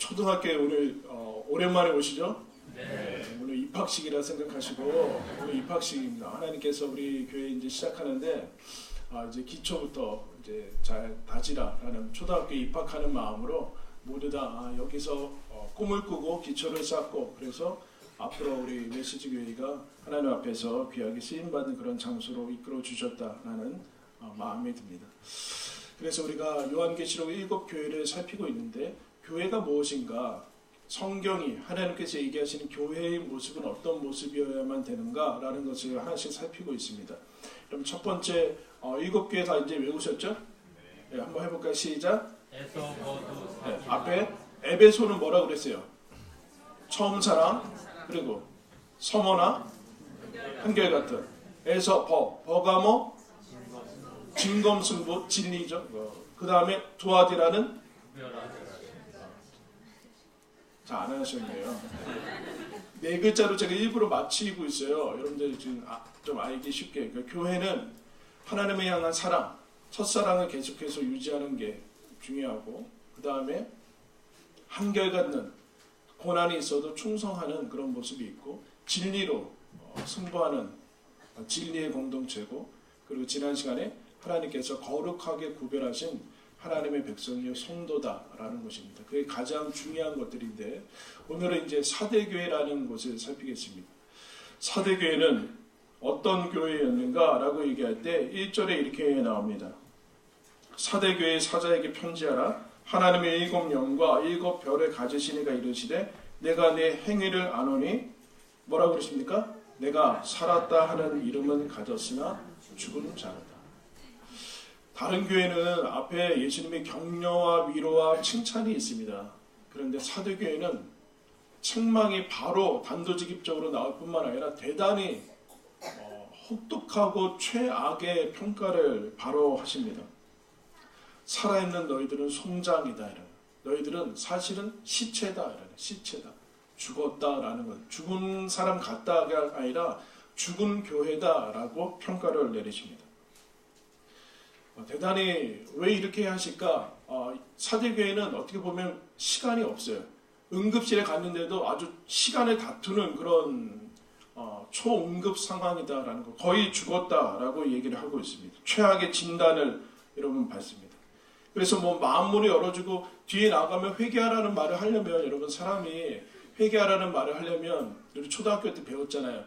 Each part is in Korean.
초등학교에 오늘 오랜만에 오시죠? 네. 오늘 입학식이라 생각하시고 오늘 입학식입니다. 하나님께서 우리 교회 이제 시작하는데 이제 기초부터 이제 잘 다지라라는 초등학교 입학하는 마음으로 모두 다 여기서 꿈을 꾸고 기초를 쌓고 그래서 앞으로 우리 메시지 교회가 하나님 앞에서 귀하게 쓰임받는 그런 장소로 이끌어 주셨다라는 마음이 듭니다. 그래서 우리가 요한계시록 7교회를 살피고 있는데 교회가 무엇인가, 성경이 하나님께서 얘기하시는 교회의 모습은 어떤 모습이어야만 되는가라는 것을 하나씩 살피고 있습니다. 그럼 첫 번째 7교회 다 이제 외우셨죠? 네, 한번 해볼까요? 시작. 네, 앞에 에베소는 뭐라고 그랬어요? 처음 사랑, 그리고 서머나 한결같은, 에서 버가모 진검승부 진리죠. 그 다음에 두아디라는 잘 안 하셨네요. 네 글자로 제가 일부러 맞추고 있어요. 여러분들 지금 좀 알기 쉽게. 그러니까 교회는 하나님을 향한 사랑, 첫사랑을 계속해서 유지하는 게 중요하고, 그 다음에 한결같는, 고난이 있어도 충성하는 그런 모습이 있고, 진리로 승부하는 진리의 공동체고, 그리고 지난 시간에 하나님께서 거룩하게 구별하신 하나님의 백성이요 성도다라는 것입니다. 그게 가장 중요한 것들인데, 오늘은 이제 사대교회라는 것을 살피겠습니다. 사대교회는 어떤 교회였는가라고 얘기할 때 1절에 이렇게 나옵니다. 사대교회의 사자에게 편지하라. 하나님의 7영과 7별을 가지신 이가 이르시되 내가 내 행위를 아노니 뭐라고 그러십니까? 내가 살았다 하는 이름은 가졌으나 죽은 자라다. 다른 교회는 앞에 예수님의 격려와 위로와 칭찬이 있습니다. 그런데 사도교회는 책망이 바로 단도직입적으로 나올 뿐만 아니라 대단히 혹독하고 최악의 평가를 바로 하십니다. 살아있는 너희들은 송장이다. 너희들은 사실은 시체다. 시체다. 죽었다라는 것. 죽은 사람 같다가 아니라 죽은 교회다라고 평가를 내리십니다. 대단히 왜 이렇게 하실까? 사대교회는 어떻게 보면 시간이 없어요. 응급실에 갔는데도 아주 시간을 다투는 그런 초응급 상황이다라는 거, 거의 죽었다라고 얘기를 하고 있습니다. 최악의 진단을 여러분 받습니다. 그래서 뭐 마음문을 열어주고 뒤에 나가면 회개하라는 말을 하려면, 여러분 사람이 회개하라는 말을 하려면 우리 초등학교 때 배웠잖아요.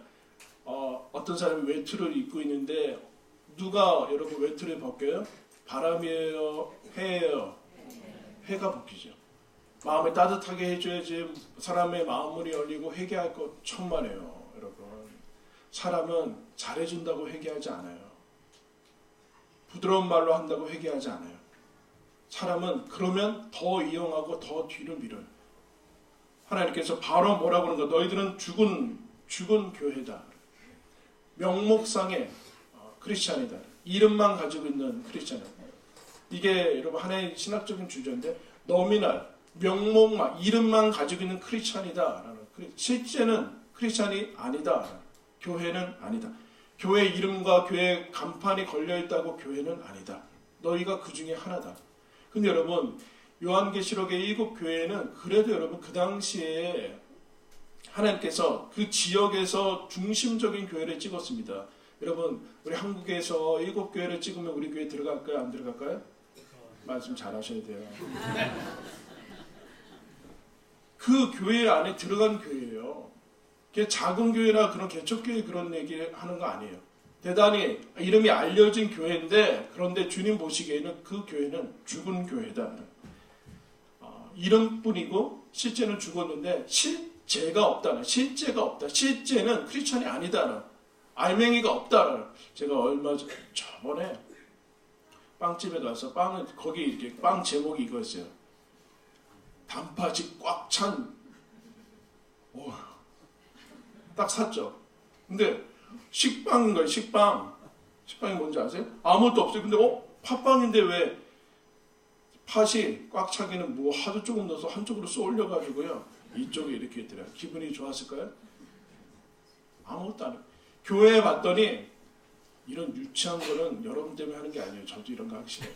어떤 사람이 외투를 입고 있는데 누가 여러분 외투를 벗겨요? 바람이에요? 해예요? 해가 벗기죠. 마음을 따뜻하게 해줘야지 사람의 마음문이 열리고 회개할 것 천만에요. 여러분, 사람은 잘해준다고 회개하지 않아요. 부드러운 말로 한다고 회개하지 않아요. 사람은 그러면 더 이용하고 더 뒤를 밀어요. 하나님께서 바로 뭐라고 하는가? 너희들은 죽은 교회다. 명목상의 크리스찬이다. 이름만 가지고 있는 크리스찬이다. 이게 여러분 하나의 신학적인 주제인데, 노미널, 명목만, 이름만 가지고 있는 크리스찬이다. 실제는 크리스찬이 아니다. 교회는 아니다. 교회 이름과 교회 간판이 걸려있다고 교회는 아니다. 너희가 그 중에 하나다. 근데 여러분, 요한계시록의 7교회는 그래도 여러분 그 당시에 하나님께서 그 지역에서 중심적인 교회를 찍었습니다. 여러분, 우리 한국에서 7교회를 찍으면 우리 교회 들어갈까요? 안 들어갈까요? 말씀 잘 하셔야 돼요. 그 교회 안에 들어간 교회예요. 그게 작은 교회나 그런 개척교회 그런 얘기 하는 거 아니에요. 대단히 이름이 알려진 교회인데, 그런데 주님 보시기에는 그 교회는 죽은 교회다. 이름뿐이고 실제는 죽었는데 실제가 없다. 실제가 없다. 실제는 크리스천이 아니다. 알맹이가 없다. 제가 얼마 저번에 빵집에 가서 거기 이렇게 빵 제목이 이거였어요. 단팥이 꽉 찬. 딱 샀죠. 근데 식빵인 거예요. 식빵이 뭔지 아세요? 아무것도 없어요. 근데 팥빵인데 왜 팥이 꽉 차기는 뭐 하도 조금 넣어서 한쪽으로 쏠려가지고요. 이쪽에 이렇게 있더라고요. 기분이 좋았을까요? 아무것도 안 해요. 교회에 봤더니 이런 유치한 거는 여러분 때문에 하는 게 아니에요. 저도 이런 거 하기 싫어요.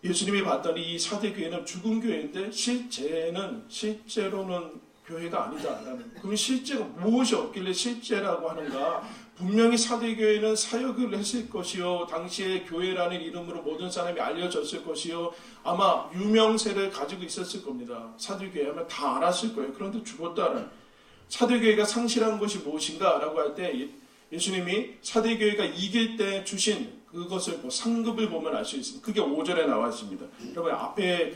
예수님이 봤더니 이 사대교회는 죽은 교회인데 실제로는 교회가 아니다라는. 그럼 실제가 무엇이 없길래 실제라고 하는가? 분명히 사대교회는 사역을 했을 것이요, 당시에 교회라는 이름으로 모든 사람이 알려졌을 것이요, 아마 유명세를 가지고 있었을 겁니다. 사대교회 하면 다 알았을 거예요. 그런데 죽었다는. 사대교회가 상실한 것이 무엇인가? 라고 할 때 예수님이 사대교회가 이길 때 주신 그것을 상급을 보면 알 수 있습니다. 그게 5절에 나와 있습니다. 여러분 앞에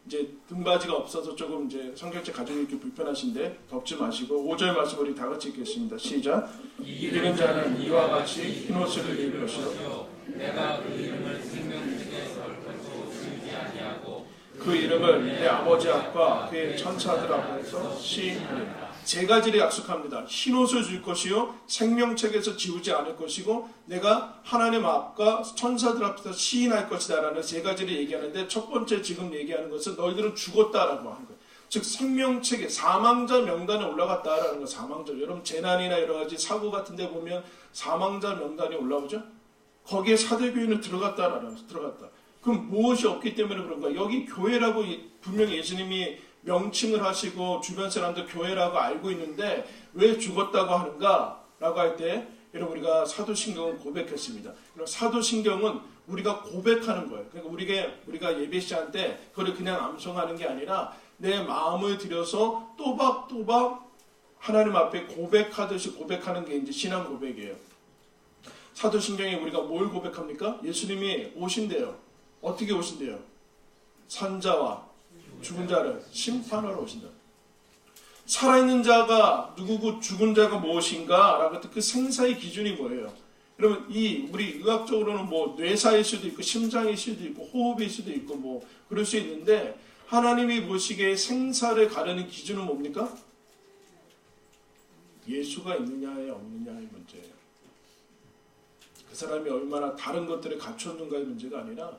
이제 등받이가 없어서 조금 이제 성경책 가지고 있기 불편하신데 덮지 마시고 5절 말씀 우리 다 같이 읽겠습니다. 시작. 이기는 자는 이와 같이 흰옷을 입을 것이요 내가 그 이름을 생명책에 덜컥도 지우지 아니하고 그 이름을 내 아버지 앞과 그의 천사들 앞에서 시인하리라. 세 가지를 약속합니다. 흰옷을 줄 것이요 생명책에서 지우지 않을 것이고 내가 하나님 앞과 천사들 앞에서 시인할 것이다 라는 세 가지를 얘기하는데, 첫 번째 지금 얘기하는 것은 너희들은 죽었다라고 하는 거예요. 즉 생명책에 사망자 명단에 올라갔다라는 거예요. 사망자. 여러분 재난이나 여러 가지 사고 같은 데 보면 사망자 명단이 올라오죠. 거기에 사대교회는 들어갔다라는 거예요. 들어갔다. 그럼 무엇이 없기 때문에 그런가? 여기 교회라고 분명히 예수님이 명칭을 하시고 주변 사람들 교회라고 알고 있는데 왜 죽었다고 하는가? 라고 할 때 여러분 우리가 사도신경은 고백했습니다. 사도신경은 우리가 고백하는 거예요. 그러니까 우리가 예배 시간 때 그걸 그냥 암송하는 게 아니라 내 마음을 들여서 또박또박 하나님 앞에 고백하듯이 고백하는 게 이제 신앙 고백이에요. 사도신경에 우리가 뭘 고백합니까? 예수님이 오신대요. 어떻게 오신대요? 산자와 죽은 자를 심판하러 오신다. 살아있는 자가 누구고 죽은 자가 무엇인가? 라고 할 때 그 생사의 기준이 뭐예요? 여러분 우리 의학적으로는 뇌사일 수도 있고 심장일 수도 있고 호흡일 수도 있고 그럴 수 있는데, 하나님이 보시기에 생사를 가르는 기준은 뭡니까? 예수가 있느냐에 없느냐의 문제예요. 그 사람이 얼마나 다른 것들을 갖췄는가의 문제가 아니라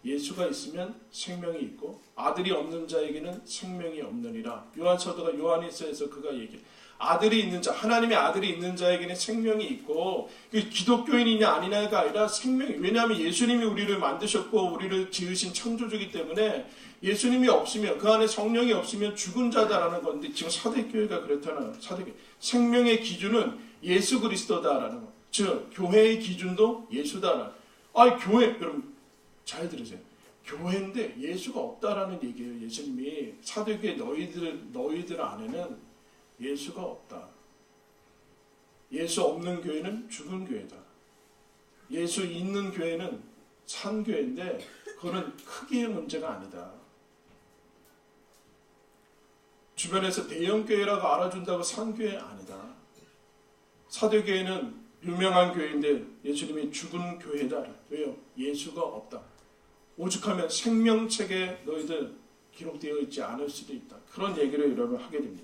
예수가 있으면 생명이 있고 아들이 없는 자에게는 생명이 없느니라. 요한서도가 요한일서에서 그가 얘기해. 아들이 있는 자, 하나님의 아들이 있는 자에게는 생명이 있고, 기독교인이냐 아니냐가 아니라 생명이. 왜냐하면 예수님이 우리를 만드셨고 우리를 지으신 창조주이기 때문에 예수님이 없으면, 그 안에 성령이 없으면 죽은 자다라는 건데, 지금 사대교회가 그렇다는 사대교회. 생명의 기준은 예수 그리스도다라는 거. 즉 교회의 기준도 예수다라는. 교회 여러분 잘 들으세요. 교회인데 예수가 없다라는 얘기예요. 예수님이 사도교회 너희들 안에는 예수가 없다. 예수 없는 교회는 죽은 교회다. 예수 있는 교회는 산 교회인데 그거는 크기의 문제가 아니다. 주변에서 대형 교회라고 알아준다고 산 교회 아니다. 사도교회는 유명한 교회인데 예수님이 죽은 교회다. 왜요? 예수가 없다. 오죽하면 생명책에 너희들 기록되어 있지 않을 수도 있다. 그런 얘기를 여러분 하게 됩니다.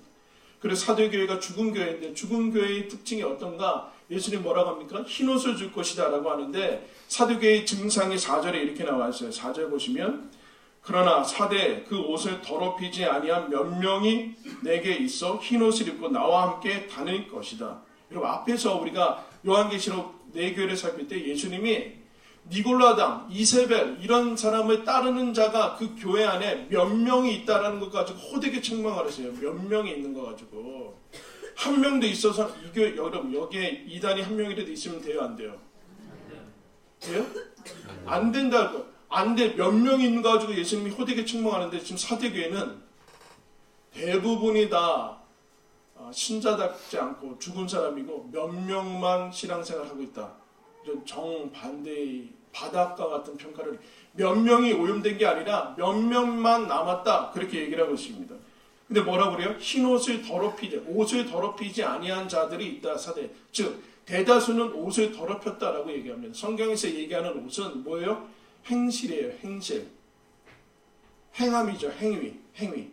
그래서 사도교회가 죽은 교회인데 죽은 교회의 특징이 어떤가? 예수님 뭐라고 합니까? 흰옷을 줄 것이다 라고 하는데, 사도교회의 증상이 4절에 이렇게 나와 있어요. 4절 보시면 그러나 사대 그 옷을 더럽히지 아니한 몇 명이 내게 있어 흰옷을 입고 나와 함께 다닐 것이다. 여러분 앞에서 우리가 요한계시록 4교회를 살필 때 예수님이 니골라당, 이세벨 이런 사람을 따르는 자가 그 교회 안에 몇 명이 있다라는 것 가지고 호되게 책망하셨어요. 몇 명이 있는 거 가지고. 한 명도 있어서 이 교회, 여러분 여기에 이단이 한 명이라도 있으면 돼요, 안 돼요? 돼요? 안 된다고요. 안 돼. 몇 명이 있는 거 가지고 예수님이 호되게 책망하는데, 지금 사대교회는 대부분이 다 신자답지 않고 죽은 사람이고 몇 명만 신앙생활 하고 있다. 정반대의 바닷가 같은 평가를, 몇 명이 오염된 게 아니라 몇 명만 남았다 그렇게 얘기를 하고 있습니다. 근데 뭐라고 그래요? 흰옷을 더럽히지, 옷을 더럽히지 아니한 자들이 있다. 사대. 즉 대다수는 옷을 더럽혔다라고 얘기합니다. 성경에서 얘기하는 옷은 뭐예요? 행실이에요. 행실. 행함이죠. 행위.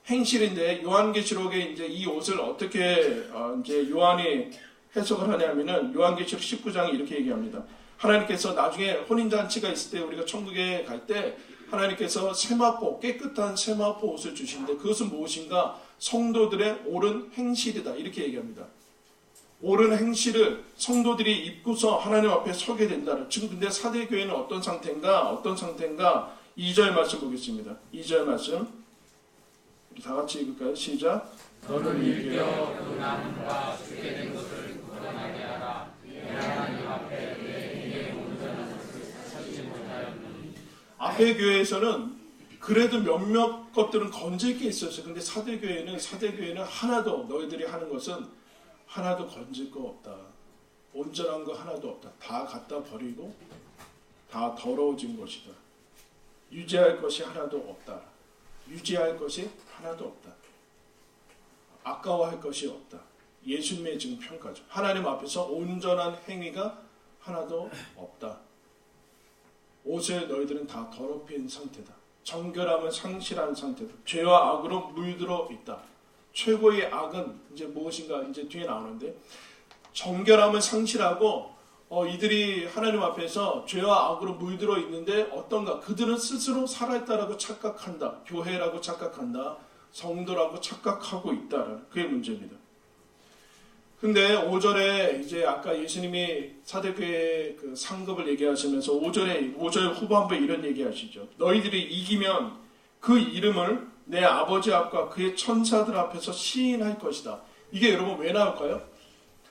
행실인데 요한계시록에 이제 이 옷을 어떻게 이제 요한이 해석을 하냐면은 요한계시록 19장이 이렇게 얘기합니다. 하나님께서 나중에 혼인잔치가 있을 때 우리가 천국에 갈 때 하나님께서 세마포, 깨끗한 세마포 옷을 주시는데 그것은 무엇인가? 성도들의 옳은 행실이다. 이렇게 얘기합니다. 옳은 행실을 성도들이 입고서 하나님 앞에 서게 된다는. 지금 근데 사대교회는 어떤 상태인가? 2절 말씀 보겠습니다. 2절 말씀 우리 다 같이 읽을까요? 시작. 너는 일켜 그 남과 죽게 된 것을 구원하게 하라. 하나님 앞에 내 행위에 온전한 것을 찾지 못하였느니. 앞에 교회에서는 그래도 몇몇 것들은 건질 게 있었어요. 근데 사대교회는 하나도, 너희들이 하는 것은 하나도 건질 거 없다. 온전한 거 하나도 없다. 다 갖다 버리고 다 더러워진 것이다. 유지할 것이 하나도 없다. 유지할 것이 하나도 없다. 아까워할 것이 없다. 예수님의 지금 평가죠. 하나님 앞에서 온전한 행위가 하나도 없다. 옷을 너희들은 다 더럽힌 상태다. 정결함을 상실한 상태다. 죄와 악으로 물들어 있다. 최고의 악은 이제 무엇인가 이제 뒤에 나오는데, 정결함을 상실하고 이들이 하나님 앞에서 죄와 악으로 물들어 있는데 어떤가? 그들은 스스로 살아있다라고 착각한다. 교회라고 착각한다. 성도라고 착각하고 있다라는 그게 문제입니다. 근데 5절에 이제 아까 예수님이 사대교회 그 상급을 얘기하시면서 5절 후반부에 이런 얘기하시죠. 너희들이 이기면 그 이름을 내 아버지 앞과 그의 천사들 앞에서 시인할 것이다. 이게 여러분 왜 나올까요?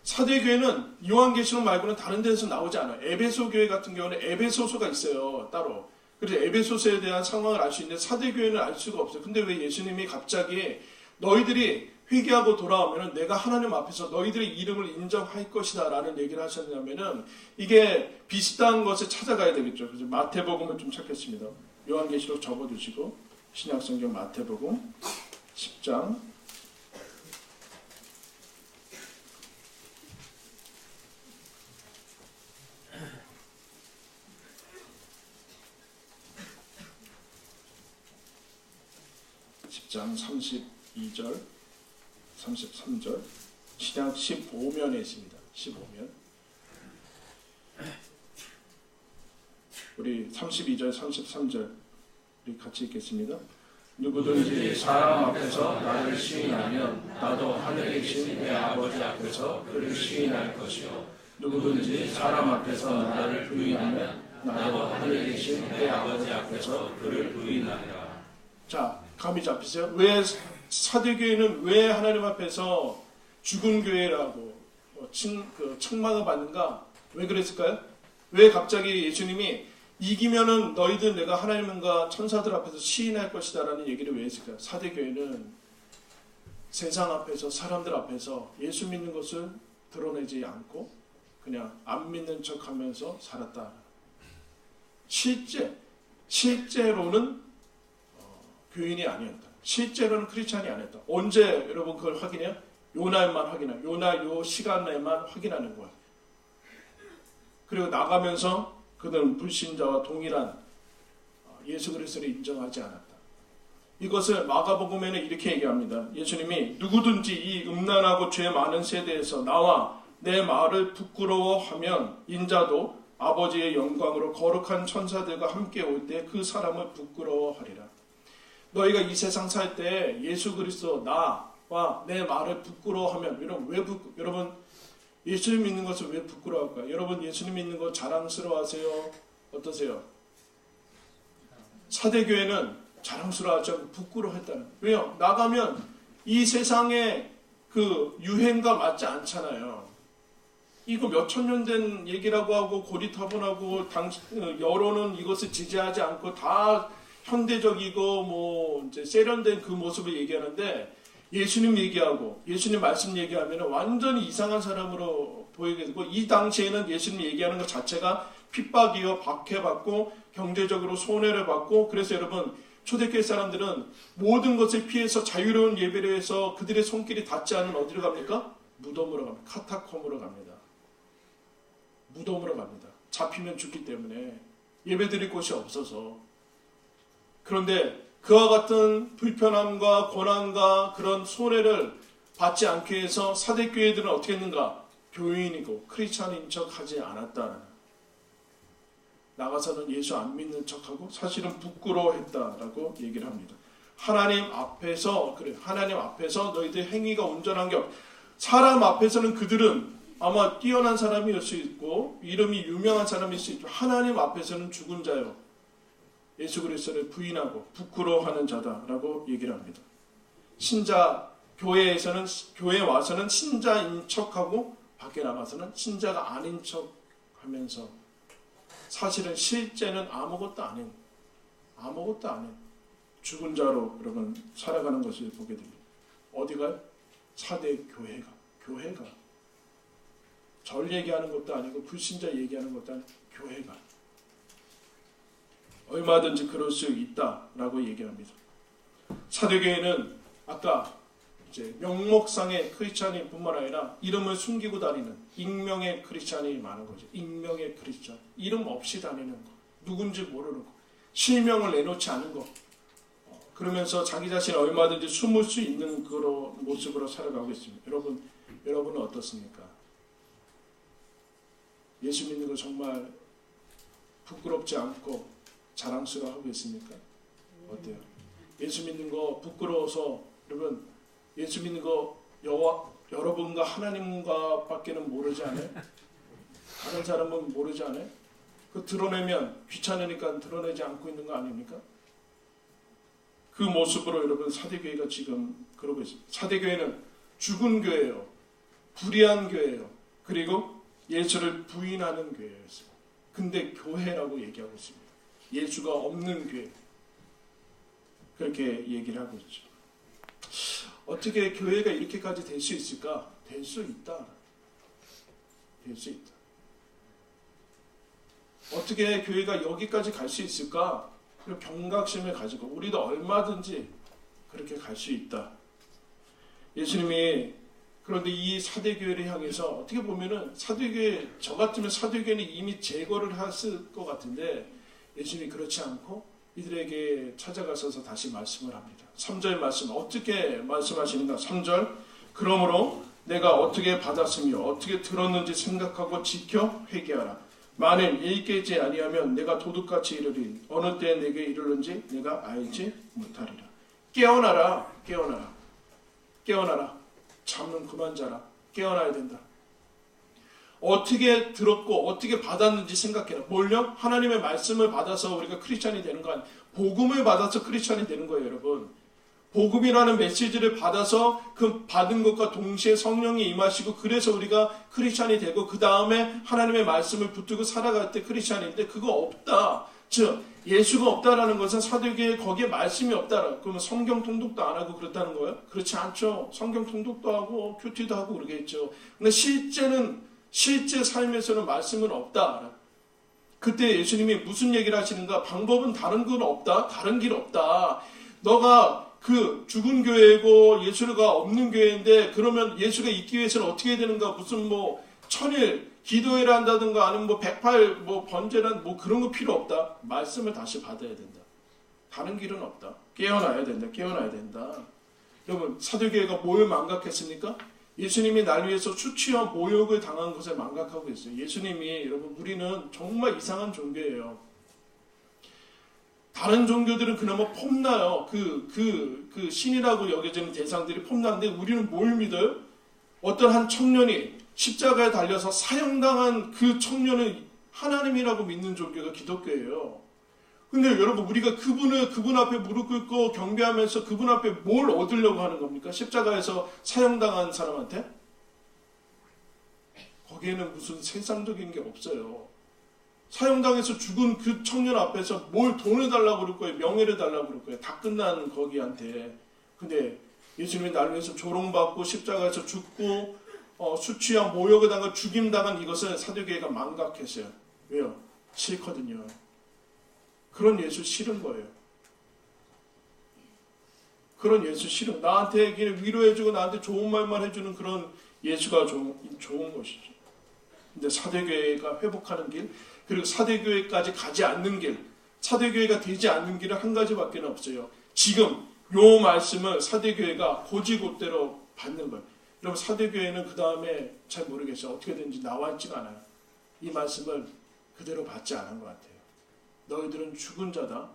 사대교회는 요한계시록 말고는 다른 데서 나오지 않아요. 에베소 교회 같은 경우는 에베소서가 있어요. 따로. 그래서 에베소서에 대한 상황을 알 수 있는데 사대교회는 알 수가 없어요. 근데 왜 예수님이 갑자기 너희들이 회개하고 돌아오면 내가 하나님 앞에서 너희들의 이름을 인정할 것이다 라는 얘기를 하셨냐면은 이게 비슷한 것을 찾아가야 되겠죠. 그래서 마태복음을 좀 찾겠습니다. 요한계시록 접어두시고 신약성경 마태복음 10장 10장 32절 33절 신약 15면에 있습니다. 15면 우리 32절 33절 우리 같이 읽겠습니다. 누구든지 사람 앞에서 나를 시인하면 나도 하늘에 계신 내 아버지 앞에서 그를 시인할 것이요 누구든지 사람 앞에서 나를 부인하면 나도 하늘에 계신 내 아버지 앞에서 그를 부인하리라. 자, 감이 잡히세요? 왜 사대교회는 왜 하나님 앞에서 죽은 교회라고 책망을 받는가? 왜 그랬을까요? 왜 갑자기 예수님이 이기면은 너희들 내가 하나님과 천사들 앞에서 시인할 것이다 라는 얘기를 왜 했을까요? 사대교회는 세상 앞에서 사람들 앞에서 예수 믿는 것을 드러내지 않고 그냥 안 믿는 척하면서 살았다. 실제로는 교인이 아니었다. 실제로는 크리스찬이 아니었다. 언제 여러분 그걸 확인해요? 요날만 확인해요. 요날 요 시간에만 확인하는 거예요. 그리고 나가면서 그들은 불신자와 동일한 예수 그리스도를 인정하지 않았다. 이것을 마가복음에는 이렇게 얘기합니다. 예수님이 누구든지 이 음란하고 죄 많은 세대에서 나와 내 말을 부끄러워하면 인자도 아버지의 영광으로 거룩한 천사들과 함께 올 때 그 사람을 부끄러워하리라. 너희가 이 세상 살 때 예수 그리스도 나와 내 말을 부끄러워하면 여러분 예수님 믿는 것을 왜 부끄러워할까요? 여러분 예수님 믿는 거 자랑스러워하세요? 어떠세요? 사대교회는 자랑스러워하지 않고 부끄러워했다는. 왜요? 나가면 이 세상의 그 유행과 맞지 않잖아요. 이거 몇천 년 된 얘기라고 하고 고리타분하고 여론은 이것을 지지하지 않고 다 현대적이고 뭐 이제 세련된 그 모습을 얘기하는데 예수님 얘기하고 예수님 말씀 얘기하면 완전히 이상한 사람으로 보이게 되고 이 당시에는 예수님 얘기하는 것 자체가 핍박이요 박해받고 경제적으로 손해를 받고 그래서 여러분 초대교회 사람들은 모든 것을 피해서 자유로운 예배를 해서 그들의 손길이 닿지 않은 어디로 갑니까? 무덤으로 갑니다. 카타콤으로 갑니다. 무덤으로 갑니다. 잡히면 죽기 때문에 예배드릴 곳이 없어서. 그런데 그와 같은 불편함과 고난과 그런 손해를 받지 않기 위해서 사대교회들은 어떻게 했는가? 교인이고 크리스찬인 척하지 않았다는. 나가서는 예수 안 믿는 척하고 사실은 부끄러워했다라고 얘기를 합니다. 하나님 앞에서 너희들 행위가 온전한 게 사람 앞에서는 그들은 아마 뛰어난 사람일 수 있고 이름이 유명한 사람일 수 있고 하나님 앞에서는 죽은 자요. 예수 그리스도를 부인하고 부끄러워하는 자다라고 얘기를 합니다. 신자 교회에서는 교회에 와서는 신자인 척하고 밖에 나가서는 신자가 아닌 척하면서 사실은 실제는 아무것도 아닌 죽은 자로 여러분 살아가는 것을 보게 됩니다. 어디가? 사대 교회가 절 얘기하는 것도 아니고 불신자 얘기하는 것도 아니고 교회가 얼마든지 그럴 수 있다라고 얘기합니다. 사대교회는 아까 이제 명목상의 크리스찬이 뿐만 아니라 이름을 숨기고 다니는 익명의 크리스찬이 많은 거죠. 익명의 크리스찬. 이름 없이 다니는 거. 누군지 모르는 거. 실명을 내놓지 않은 거. 그러면서 자기 자신을 얼마든지 숨을 수 있는 그런 모습으로 살아가고 있습니다. 여러분은 어떻습니까? 예수 믿는 거 정말 부끄럽지 않고 자랑스러워하고 있습니까? 어때요? 예수 믿는 거 부끄러워서 여러분 예수 믿는 거 여러분과 하나님과 밖에는 모르지 않아요? 다른 사람은 모르지 않아요? 그 드러내면 귀찮으니까 드러내지 않고 있는 거 아닙니까? 그 모습으로 여러분 사대교회가 지금 그러고 있습니다. 사대교회는 죽은 교회예요. 불의한 교회예요. 그리고 예수를 부인하는 교회였어요. 근데 교회라고 얘기하고 있습니다. 예수가 없는 교회. 그렇게 얘기를 하고 있죠. 어떻게 교회가 이렇게까지 될 수 있을까? 될 수 있다. 될 수 있다. 어떻게 교회가 여기까지 갈 수 있을까? 그리고 경각심을 가지고 우리도 얼마든지 그렇게 갈 수 있다. 예수님이 그런데 이 사대교회를 향해서 어떻게 보면은 사대교회, 저 같으면 사대교회는 이미 제거를 했을 것 같은데 예수님이 그렇지 않고 이들에게 찾아가셔서 다시 말씀을 합니다. 3절 말씀 어떻게 말씀하시는가? 3절 그러므로 내가 어떻게 받았으며 어떻게 들었는지 생각하고 지켜 회개하라. 만일 읽겠지 아니하면 내가 도둑같이 이르리 어느 때에 내게 이르는지 내가 알지 못하리라. 깨어나라. 깨어나라. 깨어나라. 잠은 그만 자라. 깨어나야 된다. 어떻게 들었고 어떻게 받았는지 생각해라. 뭘요? 하나님의 말씀을 받아서 우리가 크리스찬이 되는 거 아니에요. 복음을 받아서 크리스찬이 되는 거예요, 여러분. 복음이라는 메시지를 받아서 그 받은 것과 동시에 성령이 임하시고 그래서 우리가 크리스찬이 되고 그 다음에 하나님의 말씀을 붙들고 살아갈 때 크리스찬인데 그거 없다. 즉 예수가 없다라는 것은 사도교회에 거기에 말씀이 없다라. 그러면 성경 통독도 안 하고 그렇다는 거예요? 그렇지 않죠. 성경 통독도 하고 큐티도 하고 그러겠죠. 근데 실제 삶에서는 말씀은 없다. 그때 예수님이 무슨 얘기를 하시는가? 방법은 다른 건 없다. 다른 길 없다. 너가 그 죽은 교회고 예수가 없는 교회인데 그러면 예수가 있기 위해서는 어떻게 해야 되는가? 무슨 뭐 천일 기도회를 한다든가 아니면 뭐 108 뭐 번제란 뭐 그런 거 필요 없다. 말씀을 다시 받아야 된다. 다른 길은 없다. 깨어나야 된다. 깨어나야 된다. 여러분 사도교회가 뭘 망각했습니까? 예수님이 날 위해서 수치와 모욕을 당한 것을 망각하고 있어요. 예수님이 여러분 우리는 정말 이상한 종교예요. 다른 종교들은 그나마 폼나요. 그 신이라고 여겨지는 대상들이 폼나는데 우리는 뭘 믿어요? 어떤 한 청년이 십자가에 달려서 사형당한 그 청년은 하나님이라고 믿는 종교가 기독교예요. 근데 여러분 우리가 그분 앞에 무릎 꿇고 경배하면서 그분 앞에 뭘 얻으려고 하는 겁니까? 십자가에서 사형당한 사람한테? 거기에는 무슨 세상적인 게 없어요. 사형당해서 죽은 그 청년 앞에서 뭘 돈을 달라고 그럴 거예요. 명예를 달라고 그럴 거예요. 다 끝난 거기한테. 근데 예수님이 날 위해서 조롱받고 십자가에서 죽고 수치와 모욕을 당한 죽임당한 이것을 사도교회가 망각했어요. 왜요? 싫거든요. 그런 예수 싫은 거예요. 그런 예수 싫은 나한테 위로해주고 나한테 좋은 말만 해주는 그런 예수가 좋은 것이죠. 근데 사도교회가 회복하는 길 그리고 사도교회까지 가지 않는 길 사도교회가 되지 않는 길은 한 가지밖에 없어요. 지금 요 말씀을 사도교회가 고지곳대로 받는 거예요. 여러분 사도교회는 그 다음에 잘 모르겠어요. 어떻게 되는지 나와 있지가 않아요. 이 말씀을 그대로 받지 않은 것 같아요. 너희들은 죽은 자다.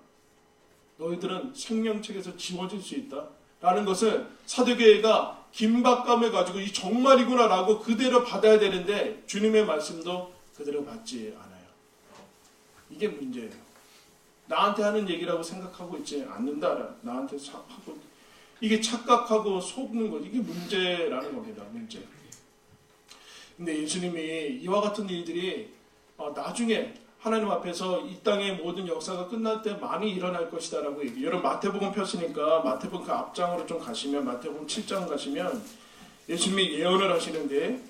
너희들은 생명책에서 지워질 수 있다. 라는 것을 사도교회가 긴박감을 가지고 이 정말이구나라고 그대로 받아야 되는데 주님의 말씀도 그대로 받지 않아요. 이게 문제예요. 나한테 하는 얘기라고 생각하고 있지 않는다. 나한테 하고 이게 착각하고 속는 것, 이게 문제라는 겁니다. 문제. 근데 예수님이 이와 같은 일들이 나중에 하나님 앞에서 이 땅의 모든 역사가 끝날 때 많이 일어날 것이다 라고 얘기해요. 여러분 마태복음 폈으니까 마태복음 그 앞장으로 좀 가시면 마태복음 7장 가시면 예수님이 예언을 하시는데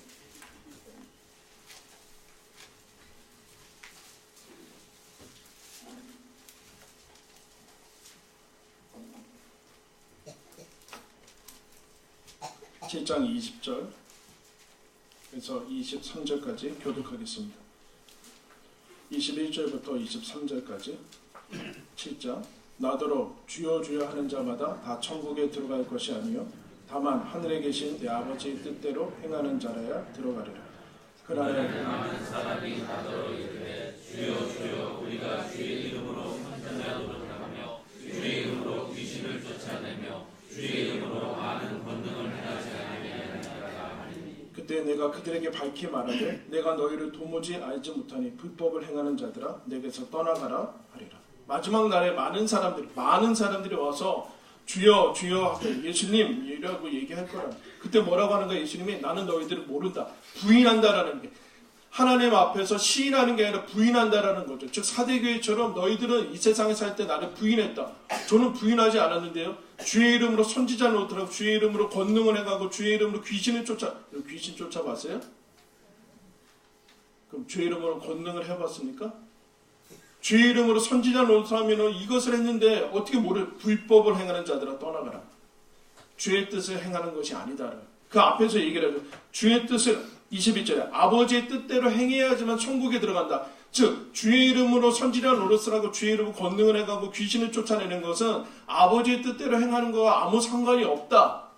(7장) 20절 그래서 23절까지 교독하겠습니다. 21절부터 23절까지 7장 나더러 주여 주여 하는 자마다 다 천국에 들어갈 것이 아니요 다만 하늘에 계신 내 아버지의 뜻대로 행하는 자라야 들어가리라. 그날에 많은 사람이 나더러 이르되 주여 주여 우리가 주의 이름으로 선지자 노릇하며 주의 이름으로 귀신을 쫓아내며 주의 이름으로 많은 권능을 행하지 아니하였느니라 하리니 그때 내가 그들에게 밝히 말하되 내가 너희를 도무지 알지 못하니 불법을 행하는 자들아 내게서 떠나가라 하리라. 마지막 날에 많은 사람들이 와서 주여 주여 하고 예수님이라고 얘기할 거라. 그때 뭐라고 하는 거야? 예수님이 나는 너희들을 모른다. 부인한다라는 게 하나님 앞에서 시인하는 게 아니라 부인한다라는 거죠. 즉 사대교회처럼 너희들은 이 세상에 살 때 나를 부인했다. 저는 부인하지 않았는데요. 주의 이름으로 선지자 노릇하고 주의 이름으로 권능을 해가고 주의 이름으로 귀신을 귀신 쫓아봤어요? 그럼 주의 이름으로 권능을 해봤습니까? 주의 이름으로 선지자 노릇하면 이것을 했는데 어떻게 불법을 행하는 자들아 떠나가라. 주의 뜻을 행하는 것이 아니다. 그 앞에서 얘기를 하죠. 주의 뜻을 22절에 아버지의 뜻대로 행해야지만 천국에 들어간다. 즉 주의 이름으로 선지자 노릇을 하고 주의 이름으로 권능을 해가고 귀신을 쫓아내는 것은 아버지의 뜻대로 행하는 것과 아무 상관이 없다.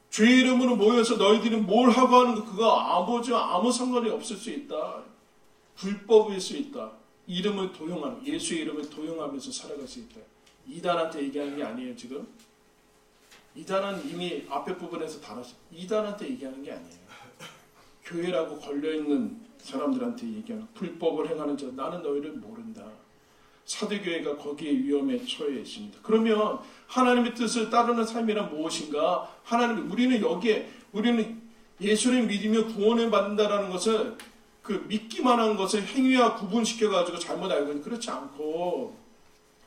주의 이름으로 모여서 너희들이 뭘 하고 하는 것 그거 아버지와 아무 상관이 없을 수 있다. 불법일 수 있다. 이름을 도용하는 예수의 이름을 도용하면서 살아갈 수 있다. 이단한테 얘기하는 게 아니에요. 지금 이단은 이미 앞에 부분에서 다뤘어요. 이단한테 얘기하는 게 아니에요. 교회라고 걸려있는 사람들한테 얘기하는 불법을 행하는 자 나는 너희를 모른다. 사도교회가 거기에 위험에 처해 있습니다. 그러면 하나님의 뜻을 따르는 삶이란 무엇인가? 우리는 예수를 믿으며 구원을 받는다라는 것을 그 믿기만 한 것을 행위와 구분시켜가지고 잘못 알고 있는 그렇지 않고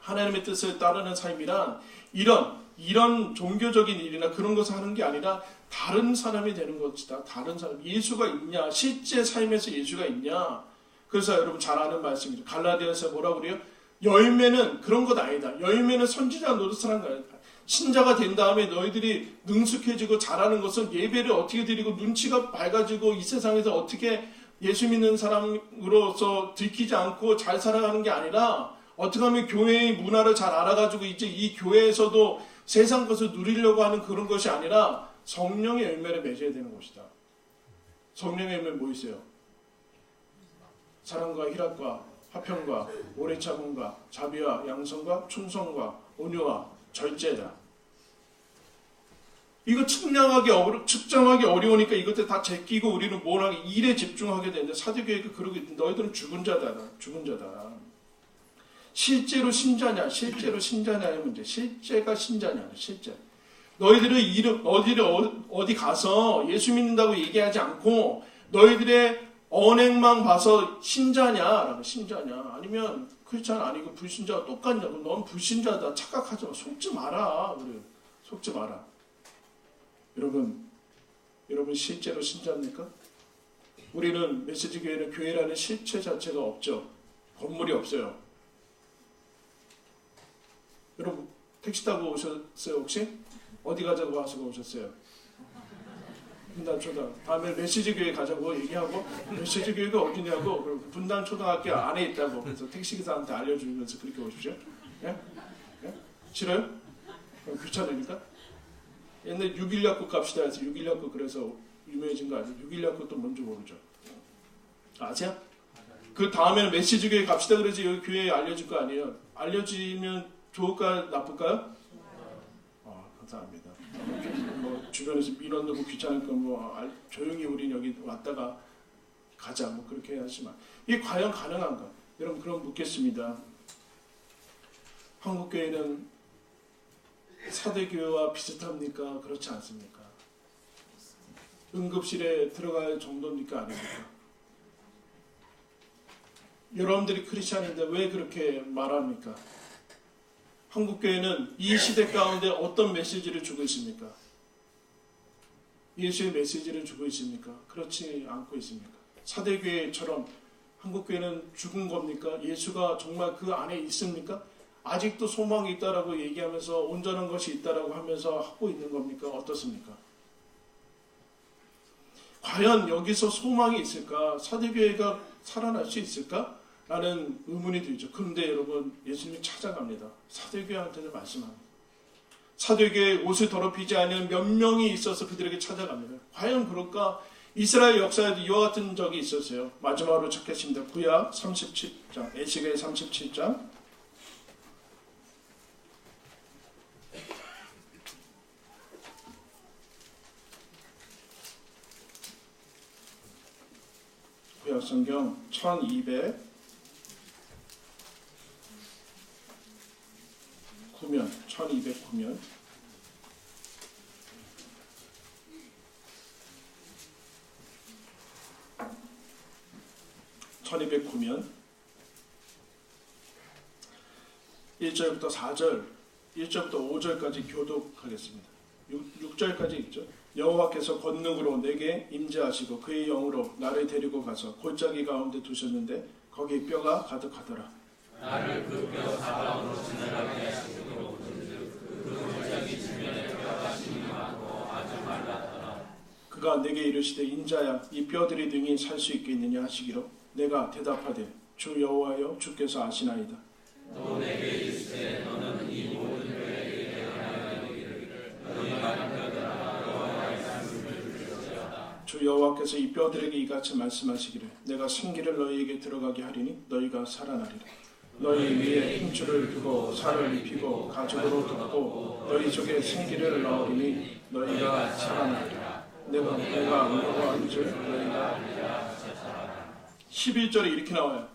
하나님의 뜻을 따르는 삶이란 이런 종교적인 일이나 그런 것을 하는 게 아니라 다른 사람이 되는 것이다. 다른 사람. 예수가 있냐? 실제 삶에서 예수가 있냐? 그래서 여러분 잘 아는 말씀이죠. 갈라디아서 뭐라고 그래요? 열매는 그런 것 아니다. 열매는 선지자 노릇을 하는 거야. 신자가 된 다음에 너희들이 능숙해지고 잘하는 것은 예배를 어떻게 드리고 눈치가 밝아지고 이 세상에서 어떻게 예수 믿는 사람으로서 들키지 않고 잘 살아가는 게 아니라 어떻게 하면 교회의 문화를 잘 알아가지고 이제 이 교회에서도 세상 것을 누리려고 하는 그런 것이 아니라 성령의 열매를 맺어야 되는 것이다. 성령의 열매 뭐 있어요? 사랑과 희락과 화평과 오래 참음과 자비와 양성과 충성과 온유와 절제다. 이거 측정하기 어려우니까 이것들 다 제끼고 우리는 뭘 하게 일에 집중하게 되는데 사도교회가 그러고 있는데 너희들은 죽은 자다. 실제로 신자냐의 문제. 실제가 신자냐, 실제. 너희들은 어디 가서 예수 믿는다고 얘기하지 않고 너희들의 언행만 봐서 신자냐. 아니면 크리스찬 아니고 불신자와 똑같냐고. 넌 불신자다. 착각하지 마. 속지 마라. 그래. 속지 마라. 여러분 실제로 신자입니까? 우리는 메시지 교회는 교회라는 실체 자체가 없죠. 건물이 없어요. 여러분 택시 타고 오셨어요 혹시? 어디 가자고 하시고 오셨어요? 분단초등. 다음에 메시지 교회 가자고 얘기하고 메시지 교회가 어디냐고 그럼 분단초등학교 안에 있다고 그래서 택시기사한테 알려주면서 그렇게 오십시오. 예? 싫어요? 귀찮으니까? 옛날에 6.16 갑시다 해서 6.16 그래서 유명해진 거 아세요? 6.16도 뭔지 모르죠. 아세요? 그 다음에는 메시지 교회 갑시다 그래서 여기 교회에 알려줄 거 아니에요. 알려지면 좋을까요? 나쁠까요? 감사합니다. 뭐 주변에서 민원 넣고 귀찮으니까 뭐 조용히 우린 여기 왔다가 가자 뭐 그렇게 하지만 이게 과연 가능한가? 여러분 그럼 묻겠습니다. 한국교회는 사대교회와 비슷합니까? 그렇지 않습니까? 응급실에 들어갈 정도입니까? 아닙니까? 여러분들이 크리스찬인데 왜 그렇게 말합니까? 한국교회는 이 시대 가운데 어떤 메시지를 주고 있습니까? 예수의 메시지를 주고 있습니까? 그렇지 않고 있습니까? 사대교회처럼 한국교회는 죽은 겁니까? 예수가 정말 그 안에 있습니까? 아직도 소망이 있다라고 얘기하면서 온전한 것이 있다라고 하면서 하고 있는 겁니까? 어떻습니까? 과연 여기서 소망이 있을까? 사대교회가 살아날 수 있을까? 라는 의문이 들죠. 그런데 여러분 예수님이 찾아갑니다. 사대교회한테도 말씀합니다. 사대교회에 옷을 더럽히지 않은 몇 명이 있어서 그들에게 찾아갑니다. 과연 그럴까? 이스라엘 역사에도 이와 같은 적이 있었어요. 마지막으로 찾겠습니다. 구약 37장, 에스겔 37장. 구약 성경 1209면 1209면 1209면 1절부터 4절, 1절부터 5절까지 교독하겠습니다. 6절까지 있죠. 여호와께서 권능으로 내게 임재하시고 그의 영으로 나를 데리고 가서 골짜기 가운데 두셨는데 거기 뼈가 가득하더라. 나를 그 뼈 사방으로 지나가게 하시고 그 골짜기 지면에 뼈가 심이 많고 아주 말랐더라. 그가 내게 이르시되 인자야 이 뼈들이 능히 살 수 있겠느냐 하시기로 내가 대답하되 주 여호와여 주께서 아시나이다. 또 내게 이르시되 너는 이 모든 뼈에게 대언하여 이르기를 너희 많은 뼈들아 여호와의 말씀을 들을지어다. 주 여호와께서 이 뼈들에게 이같이 말씀하시기를 내가 생기를 너희에게 들어가게 하리니 너희가 살아나리라. 너희 위에 힘줄을 두고 살을 입히고 가죽으로 덮고 너희 속에 생기를 넣으리니 너희가 살아나리라. 내가 여호와인 줄 너희가 알리라. 11절에 이렇게 나와요.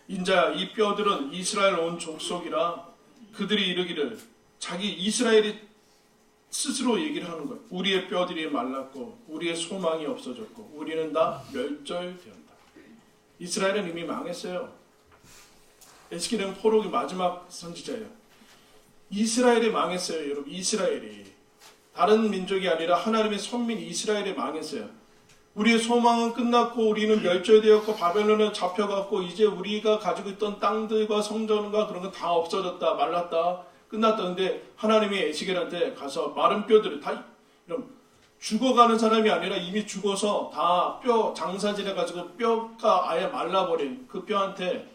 인자야 이 뼈들은 이스라엘 온 족속이라. 그들이 이르기를 자기 이스라엘이 스스로 얘기를 하는 거예요. 우리의 뼈들이 말랐고 우리의 소망이 없어졌고 우리는 다 멸절되었다. 이스라엘은 이미 망했어요. 에스겔은 포로기 마지막 선지자예요. 이스라엘이 망했어요. 여러분 이스라엘이 다른 민족이 아니라 하나님의 선민 이스라엘이 망했어요. 우리의 소망은 끝났고 우리는 멸절되었고 바벨론에 잡혀갔고 이제 우리가 가지고 있던 땅들과 성전과 그런 건 다 없어졌다 말랐다 끝났다는데 하나님이 에스겔한테 가서 마른 뼈들을 다 이런 죽어가는 사람이 아니라 이미 죽어서 다 뼈 장사질해 가지고 뼈가 아예 말라버린 그 뼈한테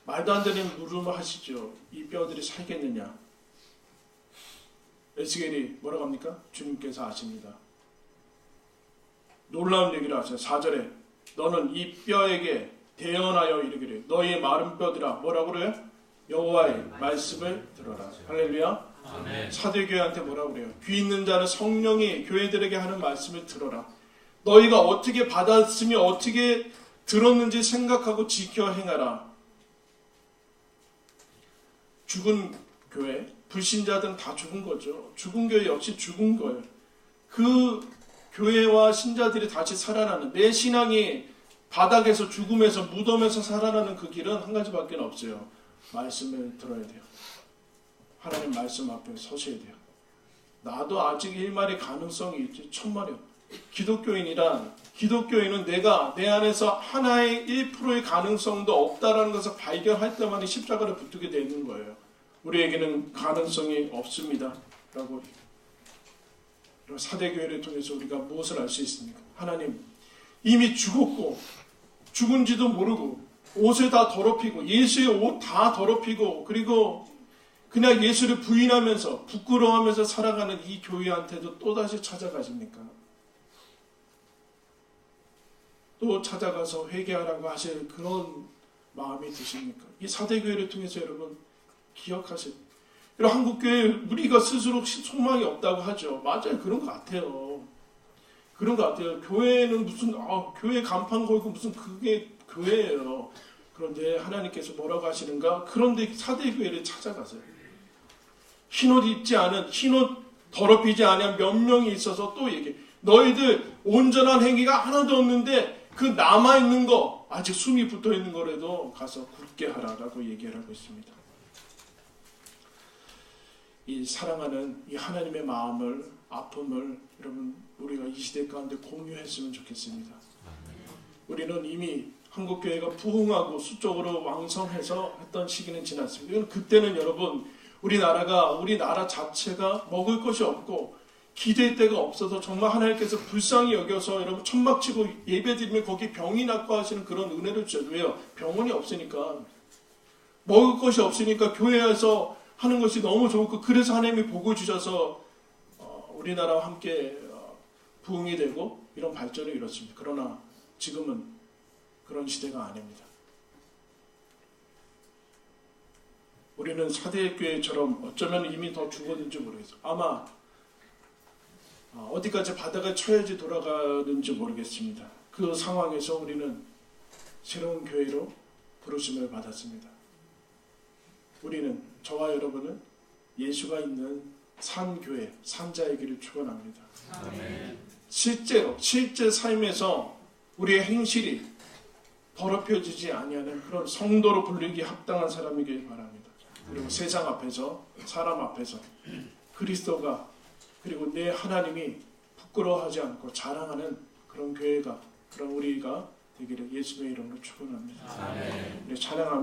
말도 안 되는 물음을 하시죠. 이 뼈들이 살겠느냐. 에스겔이 뭐라고 합니까? 주님께서 아십니다. 놀라운 얘기를 하세요. 4절에 너는 이 뼈에게 대언하여 이르기를 너희의 마른 뼈들아 뭐라고 그래요? 여호와의 말씀을 들어라. 할렐루야. 아멘. 사대교회한테 뭐라고 그래요? 귀 있는 자는 성령이 교회들에게 하는 말씀을 들어라. 너희가 어떻게 받았으며 어떻게 들었는지 생각하고 지켜 행하라. 죽은 교회, 불신자들은 다 죽은 거죠. 죽은 교회 역시 죽은 거예요. 그 교회와 신자들이 다시 살아나는 내 신앙이 바닥에서 죽음에서 무덤에서 살아나는 그 길은 한 가지밖에 없어요. 말씀을 들어야 돼요. 하나님 말씀 앞에 서셔야 돼요. 나도 아직 일말의 가능성이 있지. 천만에요. 기독교인은 내가 내 안에서 하나의 1%의 가능성도 없다라는 것을 발견할 때만 십자가를 붙들게 되는 거예요. 우리에게는 가능성이 없습니다. 라고 사대교회를 통해서 우리가 무엇을 알 수 있습니까? 하나님 이미 죽었고 죽은지도 모르고 옷을 다 더럽히고 예수의 옷 다 더럽히고 그리고 그냥 예수를 부인하면서 부끄러워하면서 살아가는 이 교회한테도 또다시 찾아가십니까? 또 찾아가서 회개하라고 하실 그런 마음이 드십니까? 이 사대교회를 통해서 여러분 기억하세요. 이런 한국교회 우리가 스스로 소망이 없다고 하죠. 맞아요. 그런 것 같아요. 그런 것 같아요. 교회는 무슨 교회 간판 걸고 무슨 그게 교회예요. 그런데 하나님께서 뭐라고 하시는가? 그런데 사대교회를 찾아가세요. 흰옷 입지 않은, 흰옷 더럽히지 않은 몇 명이 있어서 또 얘기해. 너희들 온전한 행위가 하나도 없는데 그 남아있는 거, 아직 숨이 붙어있는 거라도 가서 굳게 하라라고 얘기를 하고 있습니다. 이 사랑하는 이 하나님의 마음을, 아픔을 여러분 우리가 이 시대 가운데 공유했으면 좋겠습니다. 우리는 이미 한국교회가 부흥하고 수적으로 왕성해서 했던 시기는 지났습니다. 그때는 여러분 우리 나라 자체가 먹을 것이 없고 기대의 때가 없어서 정말 하나님께서 불쌍히 여겨서 여러분 천막치고 예배드리면 거기 병이 낫고 하시는 그런 은혜를 주셔도 왜요? 병원이 없으니까, 먹을 것이 없으니까 교회에서 하는 것이 너무 좋고, 그래서 하나님이 복을 주셔서 우리나라와 함께 부흥이 되고 이런 발전을 이뤘습니다. 그러나 지금은 그런 시대가 아닙니다. 우리는 사대교회처럼 어쩌면 이미 더 죽었는지 모르겠어요. 아마 어디까지 바닥을 쳐야지 돌아가는지 모르겠습니다. 그 상황에서 우리는 새로운 교회로 부르심을 받았습니다. 우리는, 저와 여러분은 예수가 있는 산교회, 산자이기를 축원합니다. 실제 삶에서 우리의 행실이 더럽혀지지 아니하는 그런 성도로 불리기 합당한 사람이길 바랍니다. 그리고 세상 앞에서, 사람 앞에서 그리스도가, 그리고 내 하나님이 부끄러워하지 않고 자랑하는 그런 교회가, 그런 우리가 되기를 예수의 이름으로 축원합니다. 우리 찬양하며